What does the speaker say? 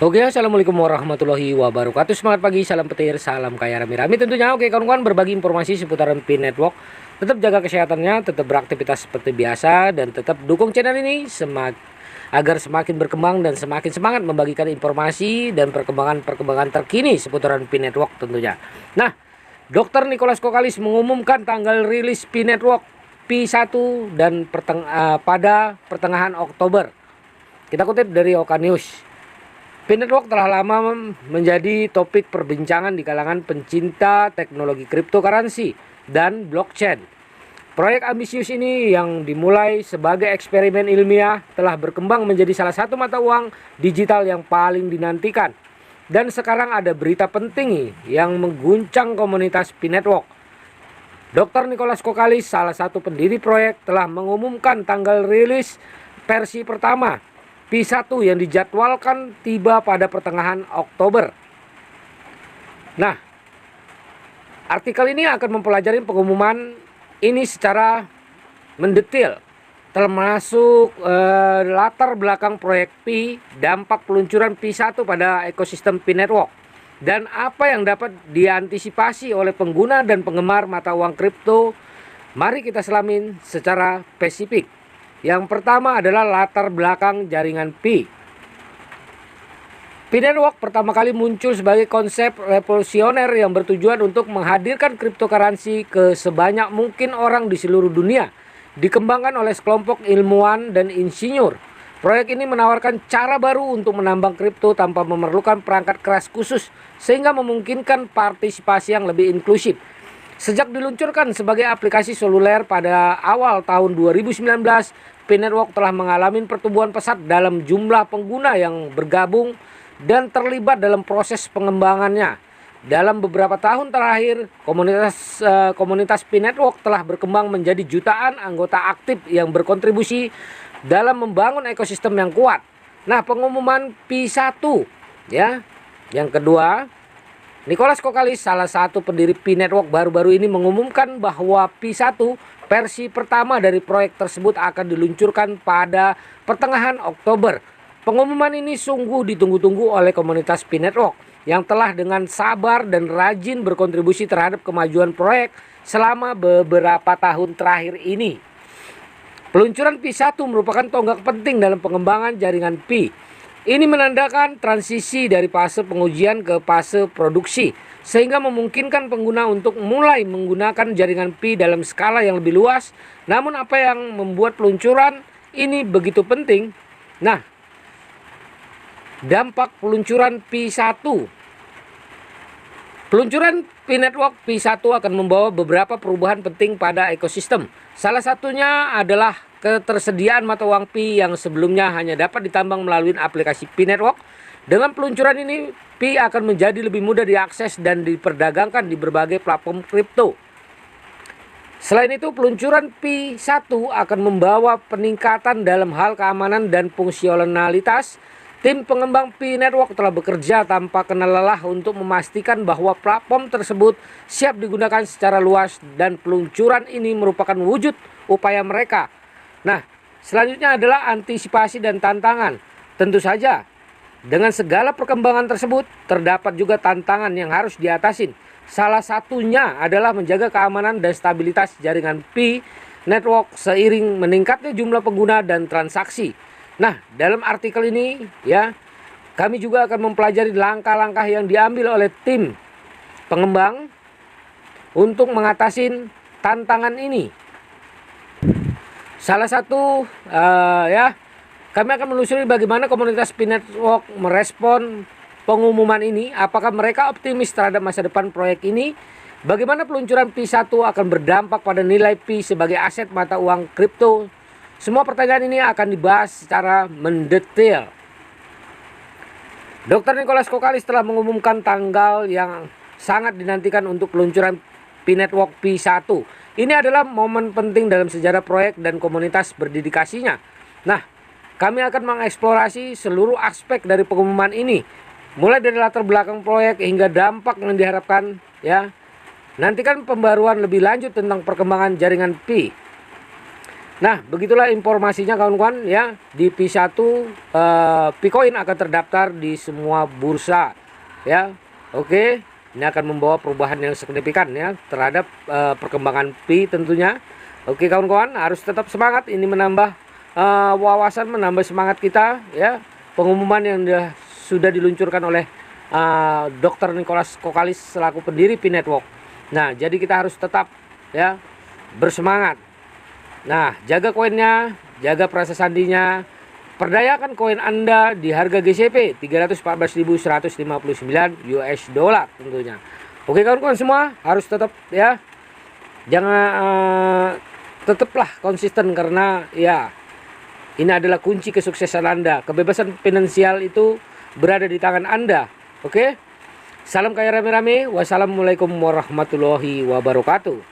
Oke, assalamualaikum warahmatullahi wabarakatuh. Semangat pagi, salam petir, salam kaya rami-rami tentunya. Oke, kawan-kawan, berbagi informasi seputaran Pi Network. Tetap jaga kesehatannya, tetap beraktivitas seperti biasa, dan tetap dukung channel ini agar semakin berkembang dan semakin semangat membagikan informasi dan perkembangan terkini seputaran Pi Network tentunya. Nah, Dr. Nicholas Kokalis mengumumkan tanggal rilis Pi Network Pi1 dan pada pertengahan Oktober. Kita kutip dari Oka News. Pi Network telah lama menjadi topik perbincangan di kalangan pencinta teknologi cryptocurrency dan blockchain. Proyek ambisius ini yang dimulai sebagai eksperimen ilmiah telah berkembang menjadi salah satu mata uang digital yang paling dinantikan. Dan sekarang ada berita penting yang mengguncang komunitas Pi Network. Dr. Nicholas Kokalis, salah satu pendiri proyek, telah mengumumkan tanggal rilis versi pertama Pi1 yang dijadwalkan tiba pada pertengahan Oktober. Nah, artikel ini akan mempelajari pengumuman ini secara mendetail, termasuk latar belakang proyek Pi, dampak peluncuran Pi1 pada ekosistem Pi Network, dan apa yang dapat diantisipasi oleh pengguna dan penggemar mata uang kripto. Mari kita selamin secara spesifik. Yang pertama adalah latar belakang jaringan Pi. Pi Network pertama kali muncul sebagai konsep revolusioner yang bertujuan untuk menghadirkan cryptocurrency ke sebanyak mungkin orang di seluruh dunia. Dikembangkan oleh sekelompok ilmuwan dan insinyur. Proyek ini menawarkan cara baru untuk menambang kripto tanpa memerlukan perangkat keras khusus, sehingga memungkinkan partisipasi yang lebih inklusif. Sejak diluncurkan sebagai aplikasi seluler pada awal tahun 2019, Pi Network telah mengalami pertumbuhan pesat dalam jumlah pengguna yang bergabung dan terlibat dalam proses pengembangannya. Dalam beberapa tahun terakhir, komunitas Pi Network telah berkembang menjadi jutaan anggota aktif yang berkontribusi dalam membangun ekosistem yang kuat. Nah, pengumuman Pi1 ya. Yang kedua, Nicholas Kokalis, salah satu pendiri Pi Network, baru-baru ini mengumumkan bahwa Pi1 versi pertama dari proyek tersebut akan diluncurkan pada pertengahan Oktober. Pengumuman ini sungguh ditunggu-tunggu oleh komunitas Pi Network yang telah dengan sabar dan rajin berkontribusi terhadap kemajuan proyek selama beberapa tahun terakhir ini. Peluncuran Pi1 merupakan tonggak penting dalam pengembangan jaringan Pi. Ini menandakan transisi dari fase pengujian ke fase produksi, sehingga memungkinkan pengguna untuk mulai menggunakan jaringan Pi dalam skala yang lebih luas. Namun apa yang membuat peluncuran ini begitu penting? Nah, dampak peluncuran Pi1. Peluncuran Pi Network Pi1 akan membawa beberapa perubahan penting pada ekosistem. Salah satunya adalah ketersediaan mata uang Pi yang sebelumnya hanya dapat ditambang melalui aplikasi Pi Network. Dengan peluncuran ini, Pi akan menjadi lebih mudah diakses dan diperdagangkan di berbagai platform kripto. Selain itu, peluncuran Pi1 akan membawa peningkatan dalam hal keamanan dan fungsionalitas. Tim pengembang Pi Network telah bekerja tanpa kenal lelah untuk memastikan bahwa platform tersebut siap digunakan secara luas, dan peluncuran ini merupakan wujud upaya mereka. Nah, selanjutnya adalah antisipasi dan tantangan. Tentu saja, dengan segala perkembangan tersebut, terdapat juga tantangan yang harus diatasin. Salah satunya adalah menjaga keamanan dan stabilitas jaringan Pi Network seiring meningkatnya jumlah pengguna dan transaksi. Nah, dalam artikel ini ya, kami juga akan mempelajari langkah-langkah yang diambil oleh tim pengembang untuk mengatasi tantangan ini. Salah satu kami akan menelusuri bagaimana komunitas Pi Network merespon pengumuman ini. Apakah mereka optimis terhadap masa depan proyek ini? Bagaimana peluncuran Pi1 akan berdampak pada nilai Pi sebagai aset mata uang kripto? Semua pertanyaan ini akan dibahas secara mendetail. Dr. Nicholas Kokalis telah mengumumkan tanggal yang sangat dinantikan untuk peluncuran Pi Network Pi1. Ini adalah momen penting dalam sejarah proyek dan komunitas berdedikasinya. Nah, kami akan mengeksplorasi seluruh aspek dari pengumuman ini, mulai dari latar belakang proyek hingga dampak yang diharapkan ya. Nantikan pembaruan lebih lanjut tentang perkembangan jaringan Pi. Nah, begitulah informasinya kawan-kawan ya. Di P1 Picoin akan terdaftar di semua bursa ya. Oke, ini akan membawa perubahan yang signifikan ya terhadap perkembangan Pi tentunya. Oke kawan-kawan, harus tetap semangat, ini menambah wawasan, menambah semangat kita ya. Pengumuman yang sudah diluncurkan oleh Dr. Nicholas Kokalis selaku pendiri Pi Network. Nah, jadi kita harus tetap ya bersemangat. Nah, jaga koinnya, jaga prasa sandinya, perdayakan koin Anda di harga GCP 314.159 US dollar tentunya. Oke kawan-kawan semua, harus tetap ya, jangan tetaplah konsisten, karena ya ini adalah kunci kesuksesan Anda. Kebebasan finansial itu berada di tangan Anda. Oke, salam kaya rame-rame. Wassalamualaikum warahmatullahi wabarakatuh.